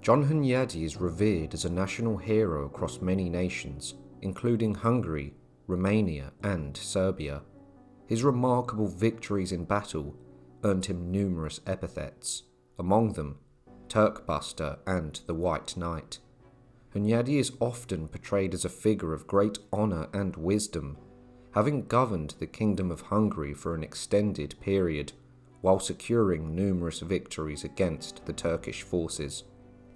John Hunyadi is revered as a national hero across many nations, including Hungary, Romania, and Serbia. His remarkable victories in battle earned him numerous epithets, among them Turk-Buster and the White Knight. Hunyadi is often portrayed as a figure of great honour and wisdom, having governed the Kingdom of Hungary for an extended period, while securing numerous victories against the Turkish forces.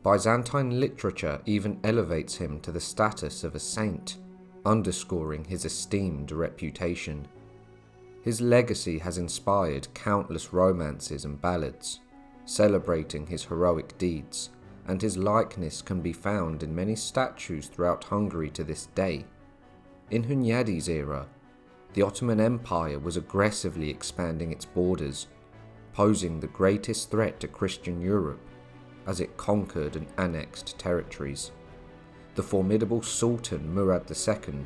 Byzantine literature even elevates him to the status of a saint, underscoring his esteemed reputation. His legacy has inspired countless romances and ballads, celebrating his heroic deeds, and his likeness can be found in many statues throughout Hungary to this day. In Hunyadi's era, the Ottoman Empire was aggressively expanding its borders, posing the greatest threat to Christian Europe as it conquered and annexed territories. The formidable Sultan Murad II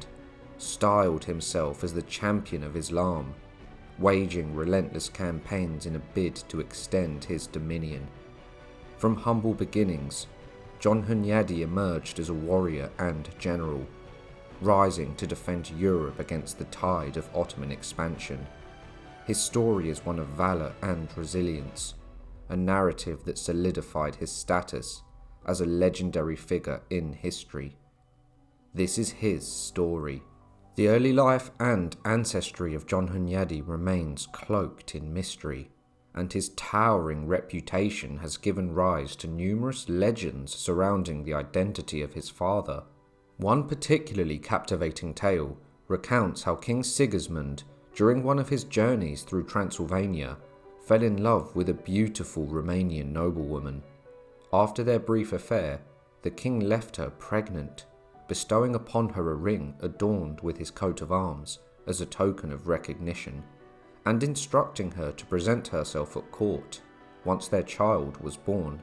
styled himself as the champion of Islam, waging relentless campaigns in a bid to extend his dominion. From humble beginnings, John Hunyadi emerged as a warrior and general, rising to defend Europe against the tide of Ottoman expansion. His story is one of valour and resilience, a narrative that solidified his status as a legendary figure in history. This is his story. The early life and ancestry of John Hunyadi remains cloaked in mystery, and his towering reputation has given rise to numerous legends surrounding the identity of his father. One particularly captivating tale recounts how King Sigismund, during one of his journeys through Transylvania, fell in love with a beautiful Romanian noblewoman. After their brief affair, the king left her pregnant, bestowing upon her a ring adorned with his coat of arms as a token of recognition, and instructing her to present herself at court once their child was born.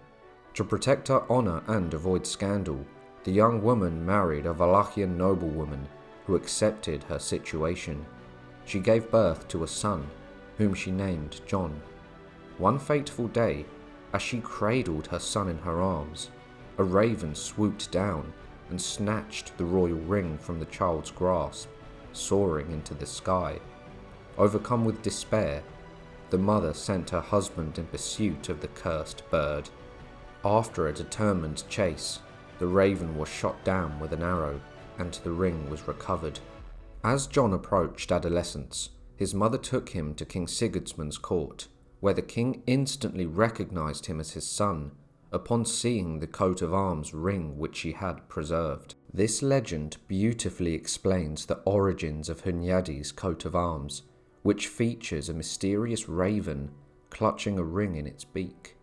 To protect her honour and avoid scandal, the young woman married a Wallachian noblewoman who accepted her situation. She gave birth to a son, whom she named John. One fateful day, as she cradled her son in her arms, a raven swooped down and snatched the royal ring from the child's grasp, soaring into the sky. Overcome with despair, the mother sent her husband in pursuit of the cursed bird. After a determined chase, the raven was shot down with an arrow, and the ring was recovered. As John approached adolescence, his mother took him to King Sigismund's court, where the king instantly recognized him as his son upon seeing the coat of arms ring which he had preserved. This legend beautifully explains the origins of Hunyadi's coat of arms, which features a mysterious raven clutching a ring in its beak.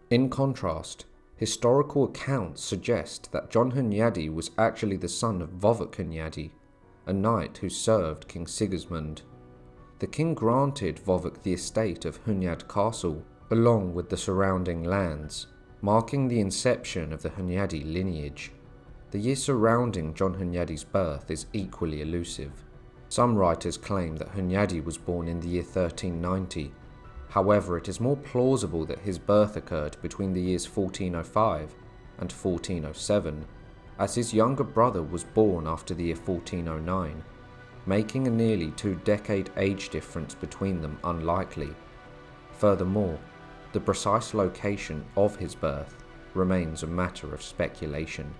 In contrast, historical accounts suggest that John Hunyadi was actually the son of Wojak Hunyadi, a knight who served King Sigismund. The king granted Wojak the estate of Hunyad Castle, along with the surrounding lands, marking the inception of the Hunyadi lineage. The year surrounding John Hunyadi's birth is equally elusive. Some writers claim that Hunyadi was born in the year 1390. However, it is more plausible that his birth occurred between the years 1405 and 1407, as his younger brother was born after the year 1409, making a nearly 2-decade age difference between them unlikely. Furthermore, the precise location of his birth remains a matter of speculation.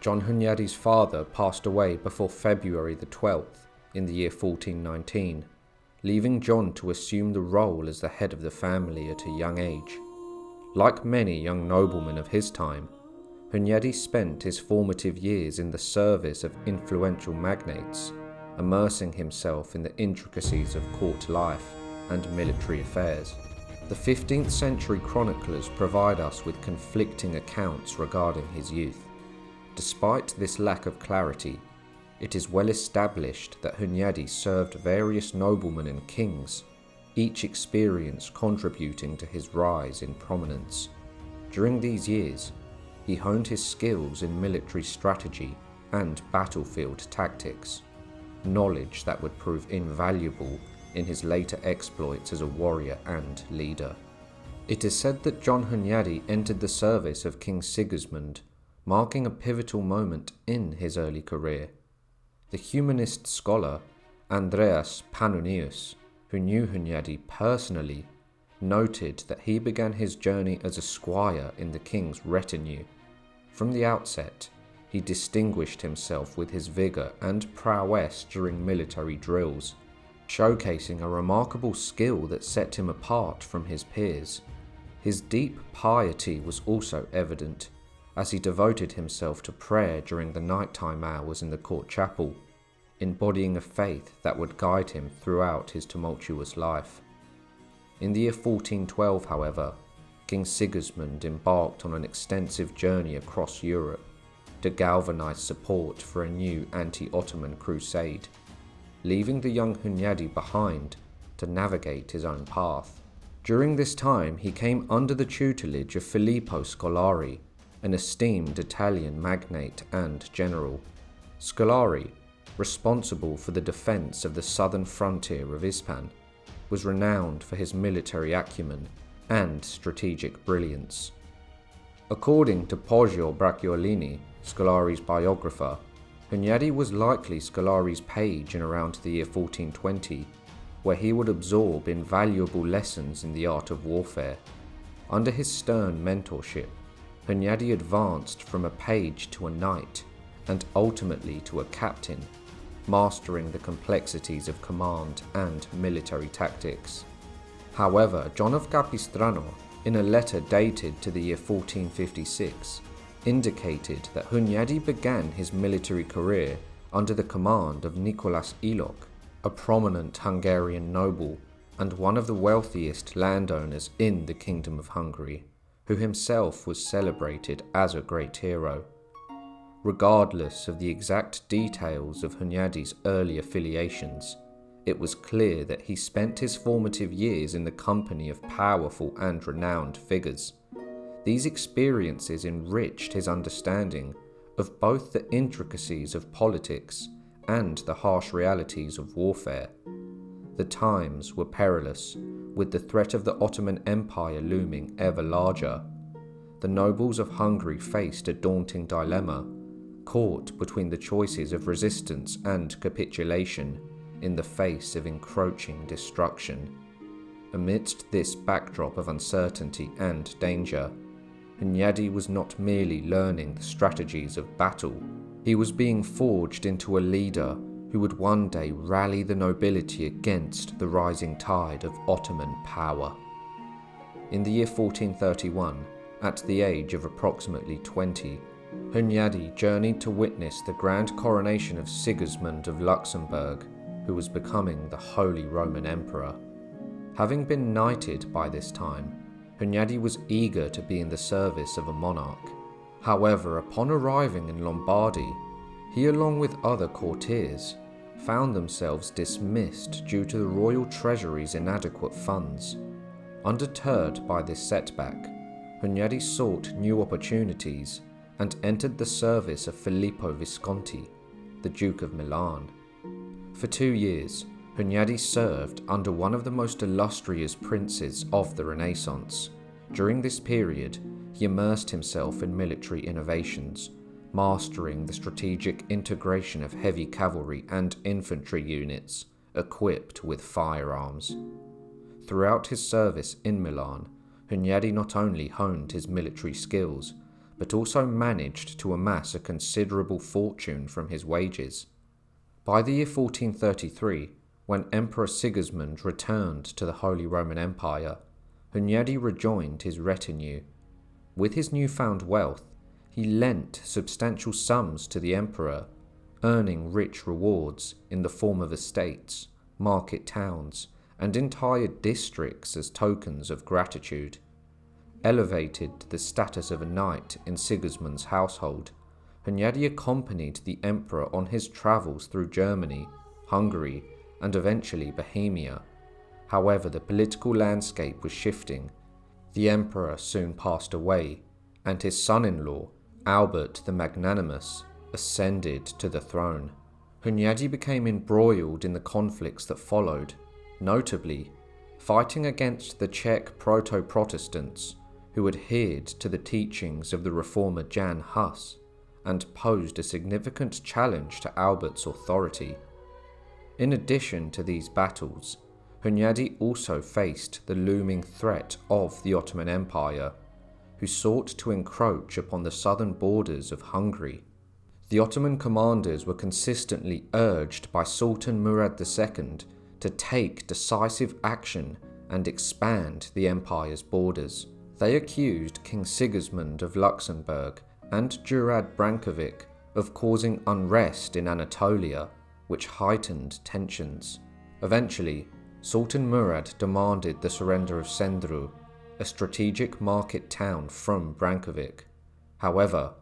John Hunyadi's father passed away before February the 12th in the year 1419, leaving John to assume the role as the head of the family at a young age. Like many young noblemen of his time, Hunyadi spent his formative years in the service of influential magnates, immersing himself in the intricacies of court life and military affairs. The 15th century chroniclers provide us with conflicting accounts regarding his youth. Despite this lack of clarity, it is well established that Hunyadi served various noblemen and kings, each experience contributing to his rise in prominence. During these years, he honed his skills in military strategy and battlefield tactics, knowledge that would prove invaluable in his later exploits as a warrior and leader. It is said that John Hunyadi entered the service of King Sigismund, marking a pivotal moment in his early career. The humanist scholar Andreas Pannonius, who knew Hunyadi personally, noted that he began his journey as a squire in the king's retinue. From the outset, he distinguished himself with his vigour and prowess during military drills, showcasing a remarkable skill that set him apart from his peers. His deep piety was also evident, as he devoted himself to prayer during the nighttime hours in the court chapel, embodying a faith that would guide him throughout his tumultuous life. In the year 1412, however, King Sigismund embarked on an extensive journey across Europe to galvanize support for a new anti-Ottoman crusade, leaving the young Hunyadi behind to navigate his own path. During this time, he came under the tutelage of Filippo Scolari, an esteemed Italian magnate and general. Scolari, responsible for the defense of the southern frontier of Ispan, was renowned for his military acumen and strategic brilliance. According to Poggio Bracciolini, Scolari's biographer, Hunyadi was likely Scolari's page in around the year 1420, where he would absorb invaluable lessons in the art of warfare. Under his stern mentorship, Hunyadi advanced from a page to a knight, and ultimately to a captain, mastering the complexities of command and military tactics. However, John of Capistrano, in a letter dated to the year 1456, indicated that Hunyadi began his military career under the command of Nicholas Ilok, a prominent Hungarian noble and one of the wealthiest landowners in the Kingdom of Hungary, who himself was celebrated as a great hero. Regardless of the exact details of Hunyadi's early affiliations, it was clear that he spent his formative years in the company of powerful and renowned figures. These experiences enriched his understanding of both the intricacies of politics and the harsh realities of warfare. The times were perilous, with the threat of the Ottoman Empire looming ever larger. The nobles of Hungary faced a daunting dilemma, caught between the choices of resistance and capitulation in the face of encroaching destruction. Amidst this backdrop of uncertainty and danger, Hunyadi was not merely learning the strategies of battle, he was being forged into a leader who would one day rally the nobility against the rising tide of Ottoman power. In the year 1431, at the age of approximately 20, Hunyadi journeyed to witness the grand coronation of Sigismund of Luxembourg, who was becoming the Holy Roman Emperor. Having been knighted by this time, Hunyadi was eager to be in the service of a monarch. However, upon arriving in Lombardy, he, along with other courtiers, found themselves dismissed due to the royal treasury's inadequate funds. Undeterred by this setback, Hunyadi sought new opportunities and entered the service of Filippo Visconti, the Duke of Milan. For 2 years, Hunyadi served under one of the most illustrious princes of the Renaissance. During this period, he immersed himself in military innovations, mastering the strategic integration of heavy cavalry and infantry units equipped with firearms. Throughout his service in Milan, Hunyadi not only honed his military skills, but also managed to amass a considerable fortune from his wages. By the year 1433, when Emperor Sigismund returned to the Holy Roman Empire, Hunyadi rejoined his retinue. With his newfound wealth, he lent substantial sums to the emperor, earning rich rewards in the form of estates, market towns, and entire districts as tokens of gratitude. Elevated to the status of a knight in Sigismund's household, Hunyadi accompanied the emperor on his travels through Germany, Hungary, and eventually Bohemia. However, the political landscape was shifting. The emperor soon passed away, and his son-in-law, Albert the Magnanimous, ascended to the throne. Hunyadi became embroiled in the conflicts that followed. Notably, fighting against the Czech proto-Protestants who adhered to the teachings of the reformer Jan Hus and posed a significant challenge to Albert's authority. In addition to these battles, Hunyadi also faced the looming threat of the Ottoman Empire, who sought to encroach upon the southern borders of Hungary. The Ottoman commanders were consistently urged by Sultan Murad II to take decisive action and expand the empire's borders. They accused King Sigismund of Luxembourg and Juraj Brankovic of causing unrest in Anatolia, which heightened tensions. Eventually, Sultan Murad demanded the surrender of Sendru, a strategic market town from Brankovic. However,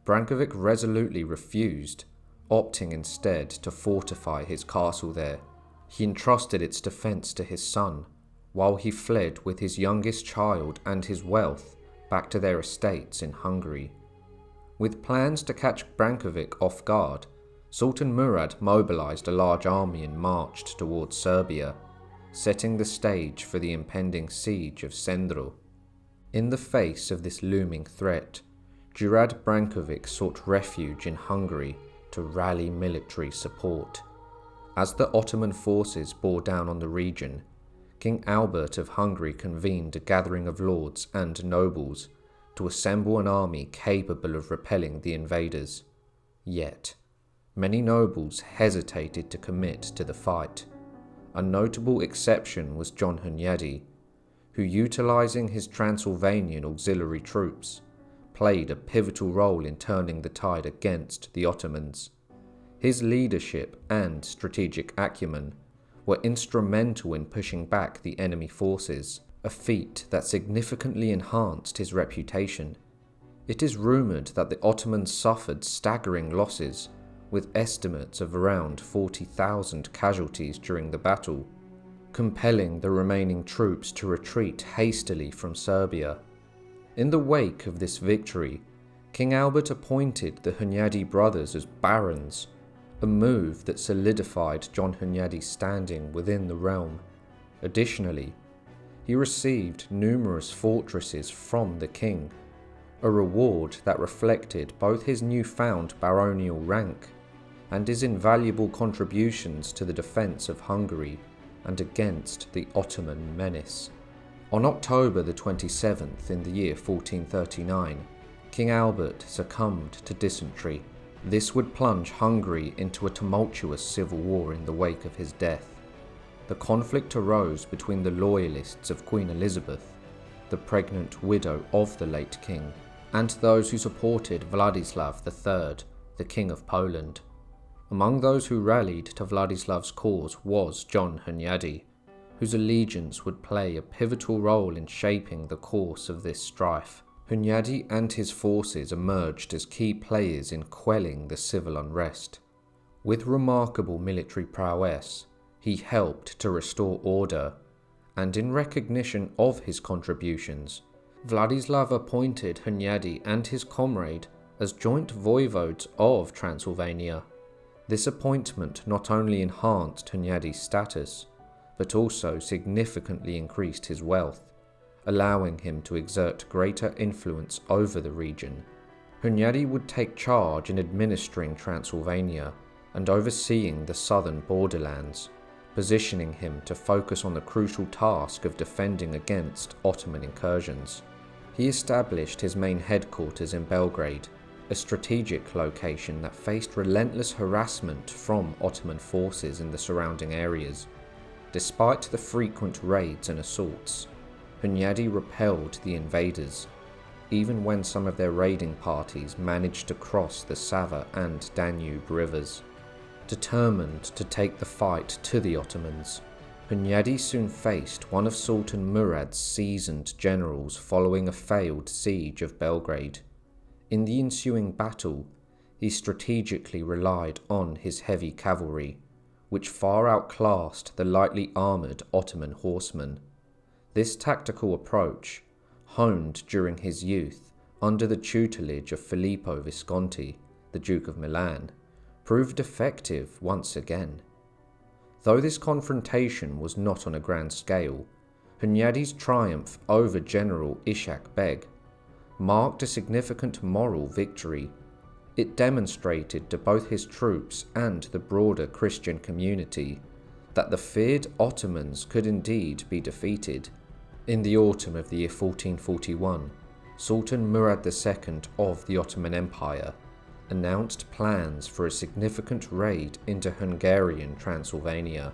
Brankovic resolutely refused, opting instead to fortify his castle there. He entrusted its defense to his son, while he fled with his youngest child and his wealth back to their estates in Hungary. With plans to catch Brankovic off guard, Sultan Murad mobilized a large army and marched towards Serbia, setting the stage for the impending siege of Sendru. In the face of this looming threat, Juraj Brankovic sought refuge in Hungary to rally military support. As the Ottoman forces bore down on the region, King Albert of Hungary convened a gathering of lords and nobles to assemble an army capable of repelling the invaders. Yet, many nobles hesitated to commit to the fight. A notable exception was John Hunyadi, who, utilizing his Transylvanian auxiliary troops, played a pivotal role in turning the tide against the Ottomans. His leadership and strategic acumen were instrumental in pushing back the enemy forces, a feat that significantly enhanced his reputation. It is rumored that the Ottomans suffered staggering losses, with estimates of around 40,000 casualties during the battle, compelling the remaining troops to retreat hastily from Serbia. In the wake of this victory, King Albert appointed the Hunyadi brothers as barons, a move that solidified John Hunyadi's standing within the realm. Additionally, he received numerous fortresses from the king, a reward that reflected both his newfound baronial rank and his invaluable contributions to the defense of Hungary and against the Ottoman menace. On October the 27th in the year 1439, King Albert succumbed to dysentery. This would plunge Hungary into a tumultuous civil war in the wake of his death. The conflict arose between the loyalists of Queen Elizabeth, the pregnant widow of the late king, and those who supported Vladislav III, the King of Poland. Among those who rallied to Vladislav's cause was John Hunyadi, whose allegiance would play a pivotal role in shaping the course of this strife. Hunyadi and his forces emerged as key players in quelling the civil unrest. With remarkable military prowess, he helped to restore order, and in recognition of his contributions, Vladislav appointed Hunyadi and his comrade as joint voivodes of Transylvania. This appointment not only enhanced Hunyadi's status, but also significantly increased his wealth, allowing him to exert greater influence over the region. Hunyadi would take charge in administering Transylvania and overseeing the southern borderlands, positioning him to focus on the crucial task of defending against Ottoman incursions. He established his main headquarters in Belgrade, a strategic location that faced relentless harassment from Ottoman forces in the surrounding areas. Despite the frequent raids and assaults, Hunyadi repelled the invaders, even when some of their raiding parties managed to cross the Sava and Danube rivers. Determined to take the fight to the Ottomans, Hunyadi soon faced one of Sultan Murad's seasoned generals following a failed siege of Belgrade. In the ensuing battle, he strategically relied on his heavy cavalry, which far outclassed the lightly armoured Ottoman horsemen. This tactical approach, honed during his youth under the tutelage of Filippo Visconti, the Duke of Milan, proved effective once again. Though this confrontation was not on a grand scale, Hunyadi's triumph over General Ishak Beg marked a significant moral victory. It demonstrated to both his troops and the broader Christian community that the feared Ottomans could indeed be defeated. In the autumn of the year 1441, Sultan Murad II of the Ottoman Empire announced plans for a significant raid into Hungarian Transylvania,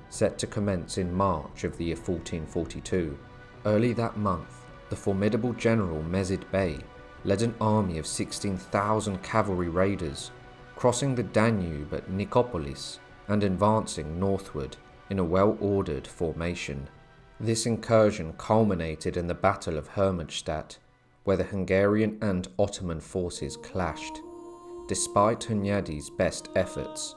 set to commence in March of the year 1442. Early that month, the formidable general Mezid Bey led an army of 16,000 cavalry raiders, crossing the Danube at Nicopolis and advancing northward in a well-ordered formation. This incursion culminated in the Battle of Hermannstadt, where the Hungarian and Ottoman forces clashed. Despite Hunyadi's best efforts,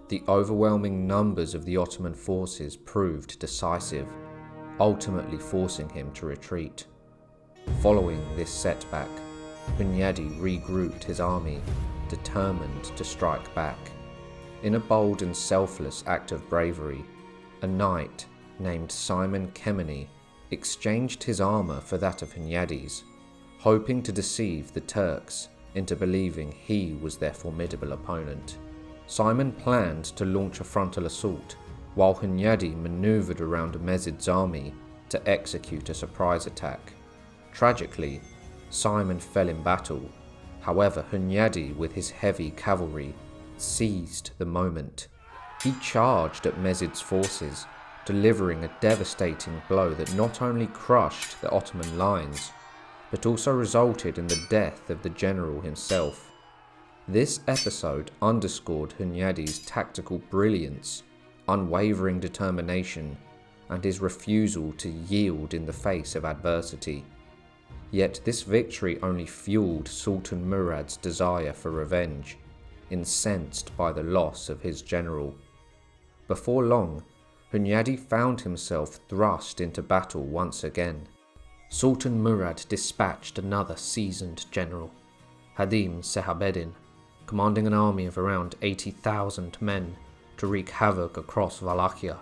the overwhelming numbers of the Ottoman forces proved decisive, ultimately forcing him to retreat. Following this setback, Hunyadi regrouped his army, determined to strike back. In a bold and selfless act of bravery, a knight named Simon Kemeny exchanged his armour for that of Hunyadi's, hoping to deceive the Turks into believing he was their formidable opponent. Simon planned to launch a frontal assault, while Hunyadi manoeuvred around Mezid's army to execute a surprise attack. Tragically, Simon fell in battle. However, Hunyadi, with his heavy cavalry, seized the moment. He charged at Mezid's forces, delivering a devastating blow that not only crushed the Ottoman lines, but also resulted in the death of the general himself. This episode underscored Hunyadi's tactical brilliance, unwavering determination, and his refusal to yield in the face of adversity. Yet this victory only fueled Sultan Murad's desire for revenge, incensed by the loss of his general. Before long, Hunyadi found himself thrust into battle once again. Sultan Murad dispatched another seasoned general, Hadim Sehabeddin, commanding an army of around 80,000 men, to wreak havoc across Wallachia,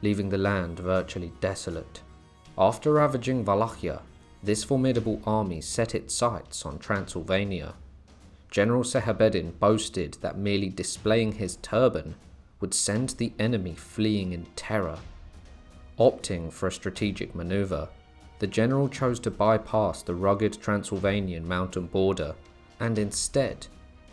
leaving the land virtually desolate. After ravaging Wallachia, this formidable army set its sights on Transylvania. General Sehabeddin boasted that merely displaying his turban would send the enemy fleeing in terror. Opting for a strategic maneuver, the general chose to bypass the rugged Transylvanian mountain border and instead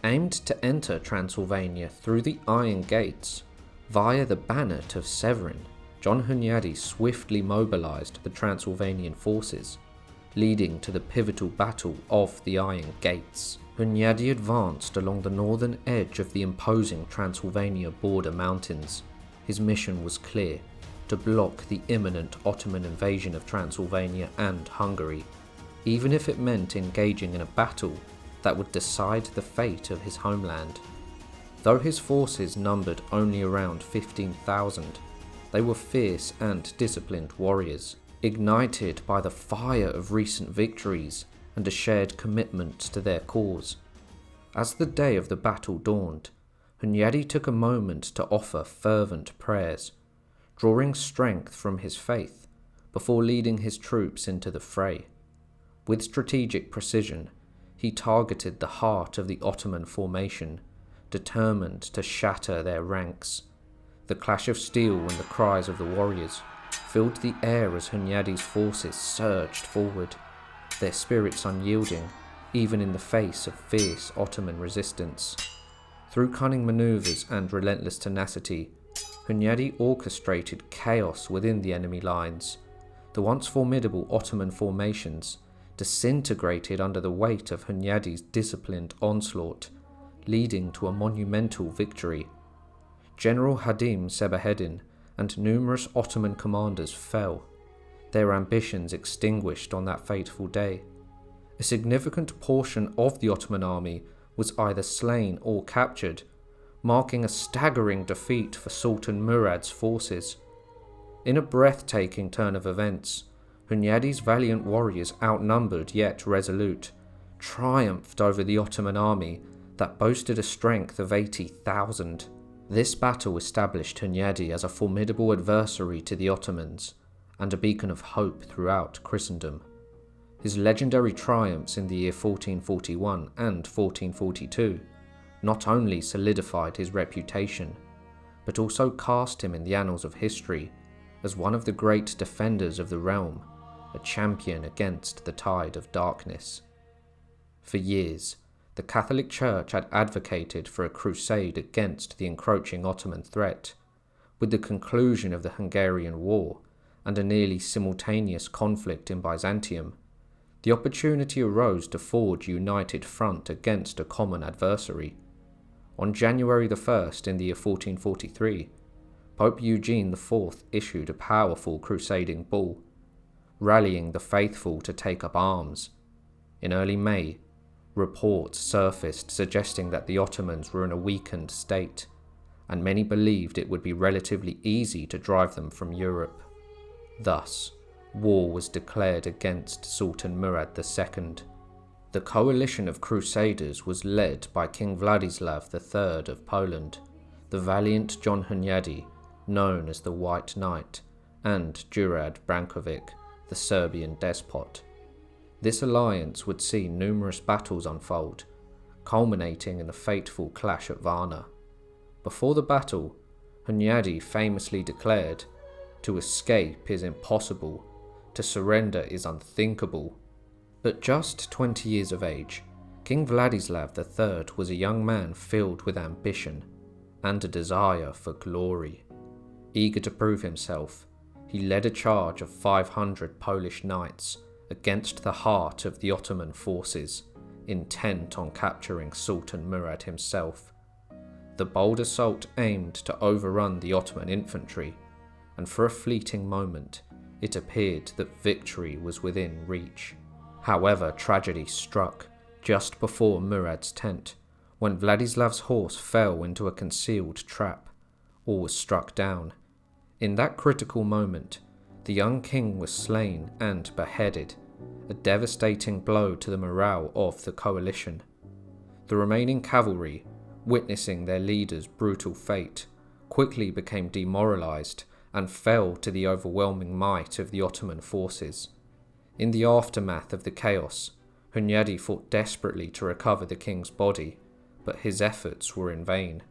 aimed to enter Transylvania through the iron gates via the Banat of Severin. John Hunyadi swiftly mobilized the Transylvanian forces, leading to the pivotal battle of the Iron Gates. Hunyadi advanced along the northern edge of the imposing Transylvania border mountains. His mission was clear: to block the imminent Ottoman invasion of Transylvania and Hungary, even if it meant engaging in a battle that would decide the fate of his homeland. Though his forces numbered only around 15,000, they were fierce and disciplined warriors, ignited by the fire of recent victories and a shared commitment to their cause. As the day of the battle dawned, Hunyadi took a moment to offer fervent prayers, drawing strength from his faith before leading his troops into the fray. With strategic precision, he targeted the heart of the Ottoman formation, determined to shatter their ranks. The clash of steel and the cries of the warriors filled the air as Hunyadi's forces surged forward, their spirits unyielding even in the face of fierce Ottoman resistance. Through cunning maneuvers and relentless tenacity, Hunyadi orchestrated chaos within the enemy lines. The once formidable Ottoman formations disintegrated under the weight of Hunyadi's disciplined onslaught, leading to a monumental victory. General Hadim Sebaheddin and numerous Ottoman commanders fell, their ambitions extinguished on that fateful day. A significant portion of the Ottoman army was either slain or captured, marking a staggering defeat for Sultan Murad's forces. In a breathtaking turn of events, Hunyadi's valiant warriors, outnumbered yet resolute, triumphed over the Ottoman army that boasted a strength of 80,000. This battle established Hunyadi as a formidable adversary to the Ottomans, and a beacon of hope throughout Christendom. His legendary triumphs in the year 1441 and 1442 not only solidified his reputation, but also cast him in the annals of history as one of the great defenders of the realm, a champion against the tide of darkness. For years, the Catholic Church had advocated for a crusade against the encroaching Ottoman threat. With the conclusion of the Hungarian War and a nearly simultaneous conflict in Byzantium, the opportunity arose to forge a united front against a common adversary. On January the 1st in the year 1443, Pope Eugene IV issued a powerful crusading bull, rallying the faithful to take up arms. In early May, reports surfaced suggesting that the Ottomans were in a weakened state, and many believed it would be relatively easy to drive them from Europe. Thus, war was declared against Sultan Murad II. The coalition of crusaders was led by King Vladislav III of Poland, the valiant John Hunyadi, known as the White Knight, and Juraj Brankovic, the Serbian despot. This alliance would see numerous battles unfold, culminating in the fateful clash at Varna. Before the battle, Hunyadi famously declared, "To escape is impossible, to surrender is unthinkable." At just 20 years of age, King Vladislav III was a young man filled with ambition and a desire for glory. Eager to prove himself, he led a charge of 500 Polish knights against the heart of the Ottoman forces, intent on capturing Sultan Murad himself. The bold assault aimed to overrun the Ottoman infantry, and for a fleeting moment, it appeared that victory was within reach. However, tragedy struck just before Murad's tent, when Vladislav's horse fell into a concealed trap, or was struck down. In that critical moment, the young king was slain and beheaded, a devastating blow to the morale of the coalition. The remaining cavalry, witnessing their leader's brutal fate, quickly became demoralized and fell to the overwhelming might of the Ottoman forces. In the aftermath of the chaos, Hunyadi fought desperately to recover the king's body, but his efforts were in vain.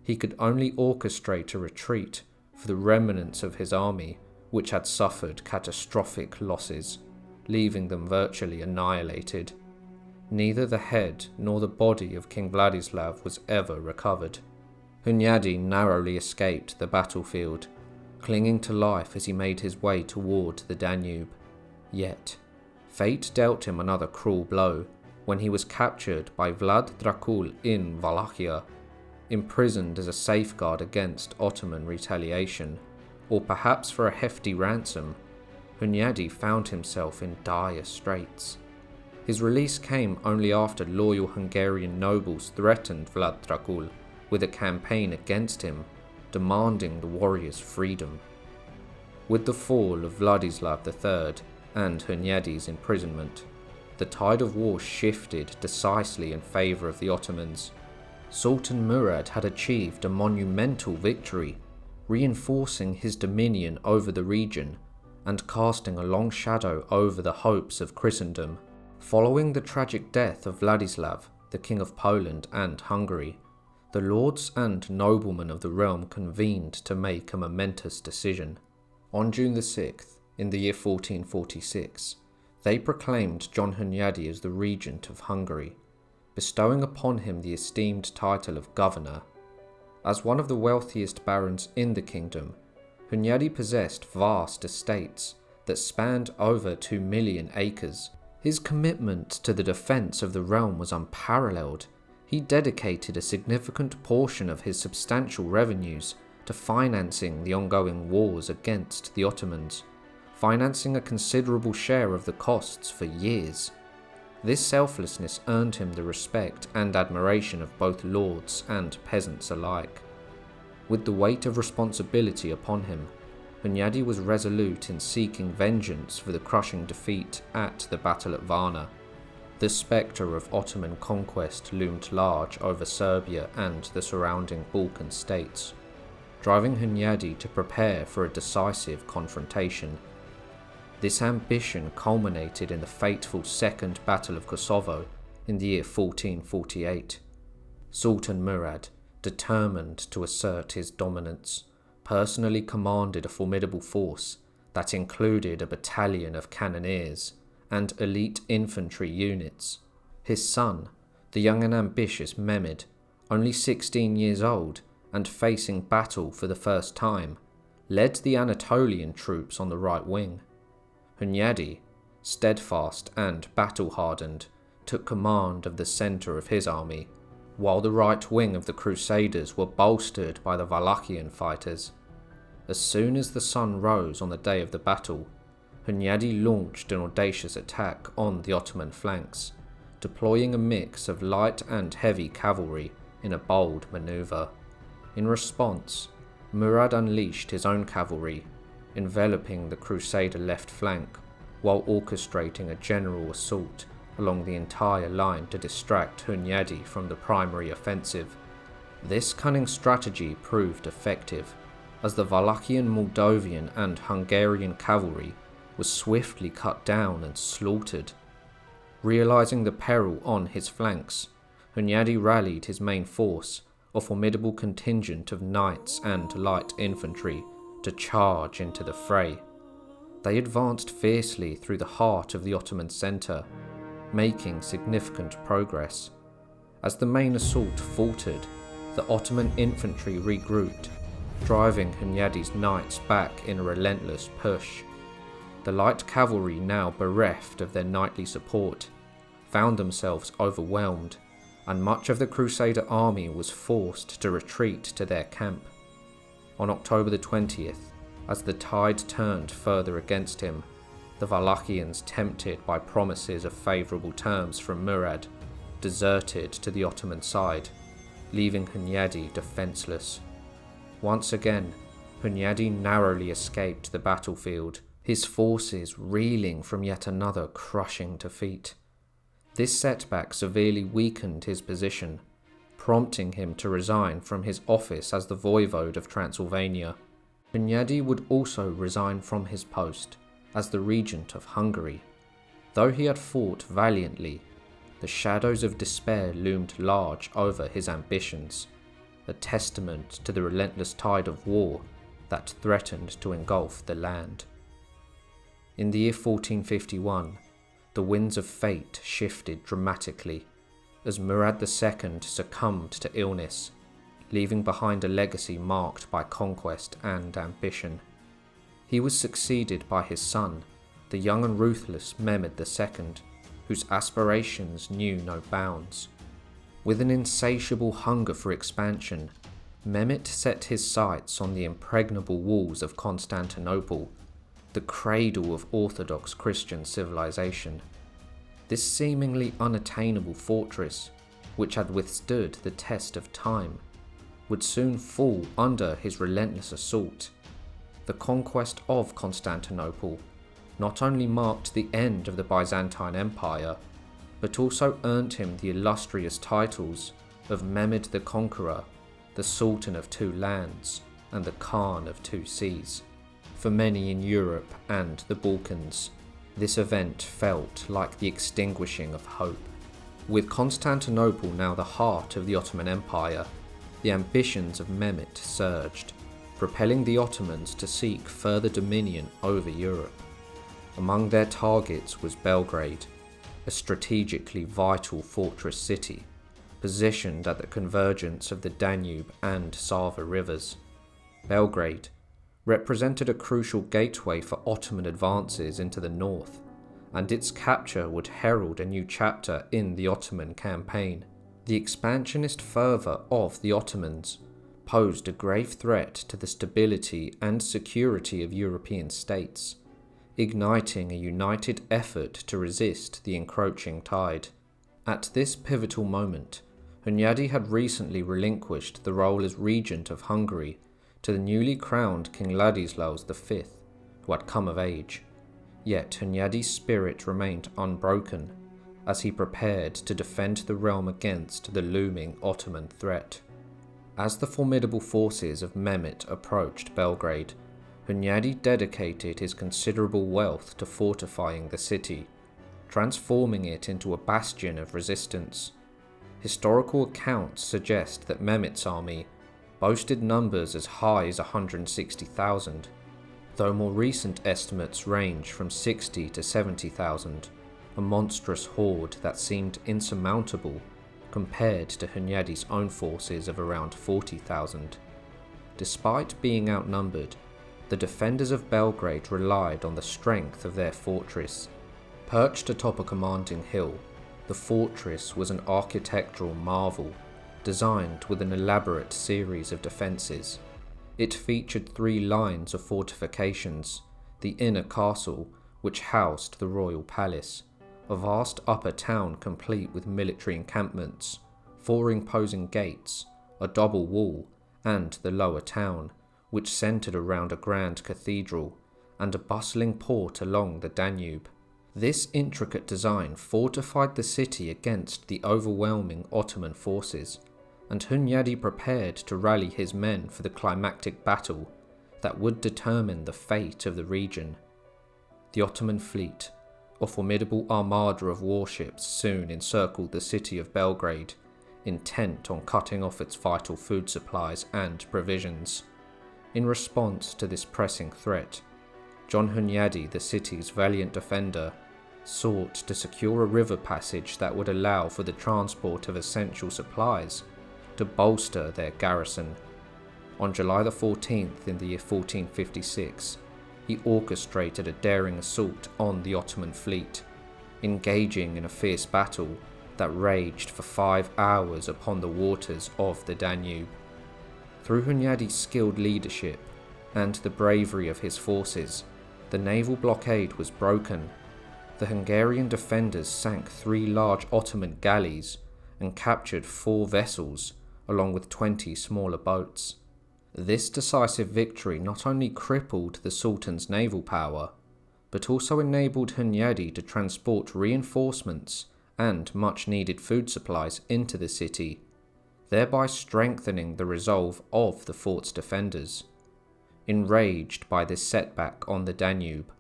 He could only orchestrate a retreat for the remnants of his army, which had suffered catastrophic losses, leaving them virtually annihilated. Neither the head nor the body of King Vladislav was ever recovered. Hunyadi narrowly escaped the battlefield, clinging to life as he made his way toward the Danube. Yet, fate dealt him another cruel blow when he was captured by Vlad Dracul in Wallachia, imprisoned as a safeguard against Ottoman retaliation, or perhaps for a hefty ransom. Hunyadi found himself in dire straits. His release came only after loyal Hungarian nobles threatened Vlad Dracul with a campaign against him, demanding the warrior's freedom. With the fall of Vladislav III and Hunyadi's imprisonment, the tide of war shifted decisively in favour of the Ottomans. Sultan Murad had achieved a monumental victory, reinforcing his dominion over the region and casting a long shadow over the hopes of Christendom. Following the tragic death of Vladislav, the King of Poland and Hungary, the lords and noblemen of the realm convened to make a momentous decision. On June the 6th, in the year 1446, they proclaimed John Hunyadi as the Regent of Hungary, bestowing upon him the esteemed title of Governor. As one of the wealthiest barons in the kingdom, Hunyadi possessed vast estates that spanned over 2 million acres. His commitment to the defence of the realm was unparalleled. He dedicated a significant portion of his substantial revenues to financing the ongoing wars against the Ottomans, financing a considerable share of the costs for years. This selflessness earned him the respect and admiration of both lords and peasants alike. With the weight of responsibility upon him, Hunyadi was resolute in seeking vengeance for the crushing defeat at the Battle at Varna. The spectre of Ottoman conquest loomed large over Serbia and the surrounding Balkan states, driving Hunyadi to prepare for a decisive confrontation. This ambition culminated in the fateful Second Battle of Kosovo in the year 1448. Sultan Murad, determined to assert his dominance, personally commanded a formidable force that included a battalion of cannoneers and elite infantry units. His son, the young and ambitious Mehmed, only 16 years old and facing battle for the first time, led the Anatolian troops on the right wing. Hunyadi, steadfast and battle-hardened, took command of the centre of his army, while the right wing of the Crusaders were bolstered by the Wallachian fighters. As soon as the sun rose on the day of the battle, Hunyadi launched an audacious attack on the Ottoman flanks, deploying a mix of light and heavy cavalry in a bold manoeuvre. In response, Murad unleashed his own cavalry, enveloping the Crusader left flank, while orchestrating a general assault along the entire line to distract Hunyadi from the primary offensive. This cunning strategy proved effective, as the Wallachian, Moldovan and Hungarian cavalry was swiftly cut down and slaughtered. Realizing the peril on his flanks, Hunyadi rallied his main force, a formidable contingent of knights and light infantry, to charge into the fray. They advanced fiercely through the heart of the Ottoman centre, making significant progress. As the main assault faltered, the Ottoman infantry regrouped, driving Hunyadi's knights back in a relentless push. The light cavalry, now bereft of their knightly support, found themselves overwhelmed, and much of the Crusader army was forced to retreat to their camp. On October the 20th, as the tide turned further against him, the Wallachians, tempted by promises of favourable terms from Murad, deserted to the Ottoman side, leaving Hunyadi defenceless. Once again, Hunyadi narrowly escaped the battlefield, his forces reeling from yet another crushing defeat. This setback severely weakened his position, prompting him to resign from his office as the voivode of Transylvania. Hunyadi would also resign from his post as the Regent of Hungary. Though he had fought valiantly, the shadows of despair loomed large over his ambitions, a testament to the relentless tide of war that threatened to engulf the land. In the year 1451, the winds of fate shifted dramatically as Murad II succumbed to illness, leaving behind a legacy marked by conquest and ambition. He was succeeded by his son, the young and ruthless Mehmed II, whose aspirations knew no bounds. With an insatiable hunger for expansion, Mehmet set his sights on the impregnable walls of Constantinople, the cradle of Orthodox Christian civilization. This seemingly unattainable fortress, which had withstood the test of time, would soon fall under his relentless assault. The conquest of Constantinople not only marked the end of the Byzantine Empire, but also earned him the illustrious titles of Mehmed the Conqueror, the Sultan of Two Lands, and the Khan of Two Seas. For many in Europe and the Balkans, this event felt like the extinguishing of hope. With Constantinople now the heart of the Ottoman Empire, the ambitions of Mehmet surged, propelling the Ottomans to seek further dominion over Europe. Among their targets was Belgrade, a strategically vital fortress city, positioned at the convergence of the Danube and Sava rivers. Belgrade represented a crucial gateway for Ottoman advances into the north, and its capture would herald a new chapter in the Ottoman campaign. The expansionist fervour of the Ottomans posed a grave threat to the stability and security of European states, igniting a united effort to resist the encroaching tide. At this pivotal moment, Hunyadi had recently relinquished the role as Regent of Hungary to the newly crowned King Ladislaus V, who had come of age. Yet Hunyadi's spirit remained unbroken as he prepared to defend the realm against the looming Ottoman threat. As the formidable forces of Mehmet approached Belgrade, Hunyadi dedicated his considerable wealth to fortifying the city, transforming it into a bastion of resistance. Historical accounts suggest that Mehmet's army boasted numbers as high as 160,000, though more recent estimates range from 60 to 70,000, a monstrous horde that seemed insurmountable compared to Hunyadi's own forces of around 40,000. Despite being outnumbered, the defenders of Belgrade relied on the strength of their fortress. Perched atop a commanding hill, the fortress was an architectural marvel, designed with an elaborate series of defences. It featured 3 lines of fortifications: the inner castle, which housed the royal palace, a vast upper town complete with military encampments, 4 imposing gates, a double wall, and the lower town, which centred around a grand cathedral, and a bustling port along the Danube. This intricate design fortified the city against the overwhelming Ottoman forces, and Hunyadi prepared to rally his men for the climactic battle that would determine the fate of the region. The Ottoman fleet, a formidable armada of warships, soon encircled the city of Belgrade, intent on cutting off its vital food supplies and provisions. In response to this pressing threat, John Hunyadi, the city's valiant defender, sought to secure a river passage that would allow for the transport of essential supplies to bolster their garrison. On July the 14th in the year 1456, he orchestrated a daring assault on the Ottoman fleet, engaging in a fierce battle that raged for 5 hours upon the waters of the Danube. Through Hunyadi's skilled leadership and the bravery of his forces, the naval blockade was broken. The Hungarian defenders sank 3 large Ottoman galleys and captured 4 vessels, along with 20 smaller boats. This decisive victory not only crippled the Sultan's naval power, but also enabled Hunyadi to transport reinforcements and much-needed food supplies into the city, thereby strengthening the resolve of the fort's defenders. Enraged by this setback on the Danube,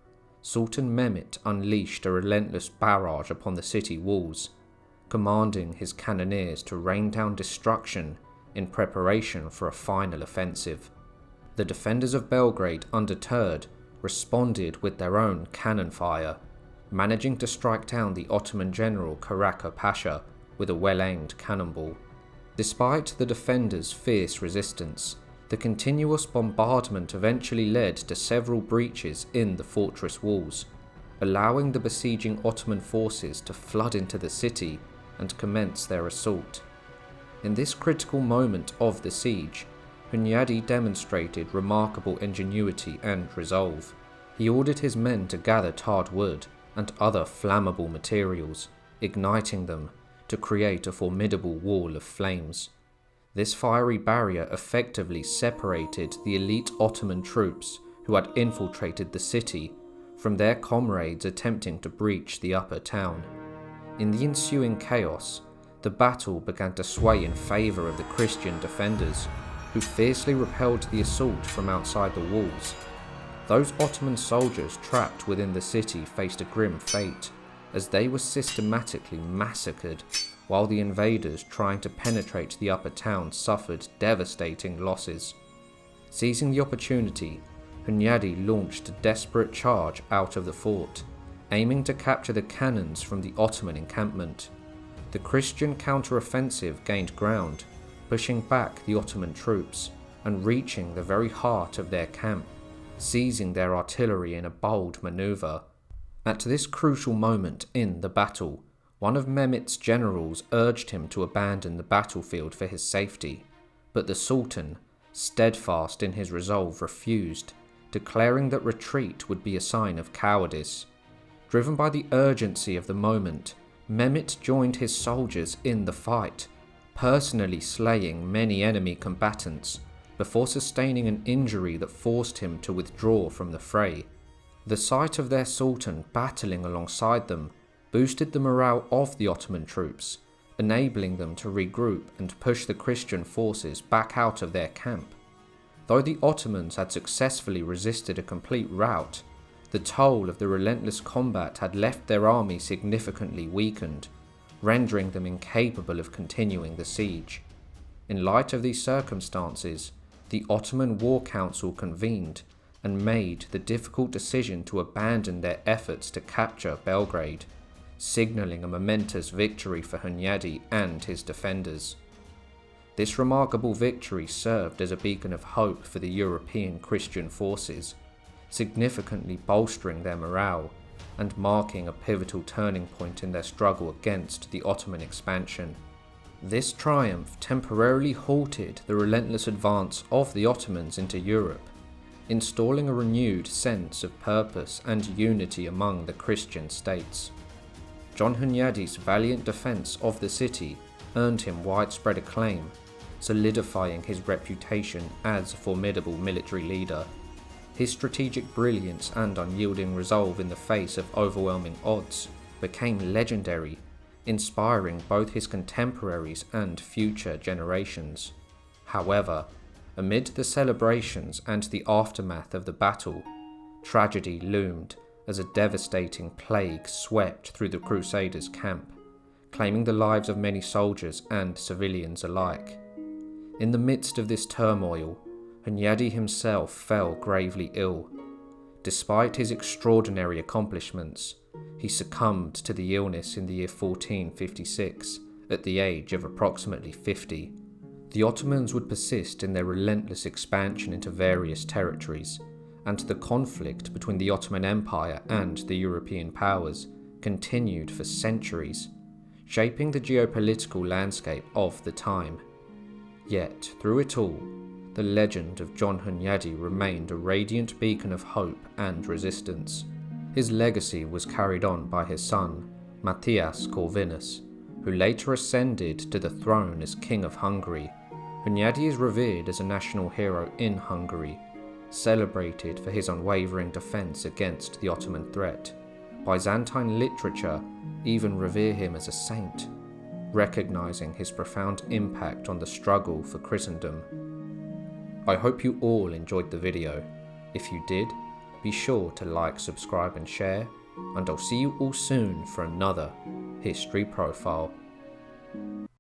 Sultan Mehmet unleashed a relentless barrage upon the city walls, commanding his cannoneers to rain down destruction in preparation for a final offensive. The defenders of Belgrade, undeterred, responded with their own cannon fire, managing to strike down the Ottoman general Karaka Pasha with a well-aimed cannonball. Despite the defenders' fierce resistance, the continuous bombardment eventually led to several breaches in the fortress walls, allowing the besieging Ottoman forces to flood into the city and commence their assault. In this critical moment of the siege, Hunyadi demonstrated remarkable ingenuity and resolve. He ordered his men to gather tarred wood and other flammable materials, igniting them to create a formidable wall of flames. This fiery barrier effectively separated the elite Ottoman troops who had infiltrated the city from their comrades attempting to breach the upper town. In the ensuing chaos, the battle began to sway in favour of the Christian defenders, who fiercely repelled the assault from outside the walls. Those Ottoman soldiers trapped within the city faced a grim fate, as they were systematically massacred, while the invaders trying to penetrate the upper town suffered devastating losses. Seizing the opportunity, Hunyadi launched a desperate charge out of the fort, aiming to capture the cannons from the Ottoman encampment. The Christian counter-offensive gained ground, pushing back the Ottoman troops and reaching the very heart of their camp, seizing their artillery in a bold manoeuvre. At this crucial moment in the battle, one of Mehmet's generals urged him to abandon the battlefield for his safety, but the Sultan, steadfast in his resolve, refused, declaring that retreat would be a sign of cowardice. Driven by the urgency of the moment, Mehmet joined his soldiers in the fight, personally slaying many enemy combatants before sustaining an injury that forced him to withdraw from the fray. The sight of their Sultan battling alongside them boosted the morale of the Ottoman troops, enabling them to regroup and push the Christian forces back out of their camp. Though the Ottomans had successfully resisted a complete rout, the toll of the relentless combat had left their army significantly weakened, rendering them incapable of continuing the siege. In light of these circumstances, the Ottoman War Council convened and made the difficult decision to abandon their efforts to capture Belgrade, signalling a momentous victory for Hunyadi and his defenders. This remarkable victory served as a beacon of hope for the European Christian forces, significantly bolstering their morale and marking a pivotal turning point in their struggle against the Ottoman expansion. This triumph temporarily halted the relentless advance of the Ottomans into Europe, installing a renewed sense of purpose and unity among the Christian states. John Hunyadi's valiant defense of the city earned him widespread acclaim, solidifying his reputation as a formidable military leader. His strategic brilliance and unyielding resolve in the face of overwhelming odds became legendary, inspiring both his contemporaries and future generations. However, amid the celebrations and the aftermath of the battle, tragedy loomed as a devastating plague swept through the Crusaders' camp, claiming the lives of many soldiers and civilians alike. In the midst of this turmoil, Hunyadi himself fell gravely ill. Despite his extraordinary accomplishments, he succumbed to the illness in the year 1456 at the age of approximately 50. The Ottomans would persist in their relentless expansion into various territories, and the conflict between the Ottoman Empire and the European powers continued for centuries, shaping the geopolitical landscape of the time. Yet, through it all, the legend of John Hunyadi remained a radiant beacon of hope and resistance. His legacy was carried on by his son, Matthias Corvinus, who later ascended to the throne as King of Hungary. Hunyadi is revered as a national hero in Hungary, celebrated for his unwavering defense against the Ottoman threat. Byzantine literature even revere him as a saint, recognizing his profound impact on the struggle for Christendom. I hope you all enjoyed the video. If you did, be sure to like, subscribe and share, and I'll see you all soon for another History Profile.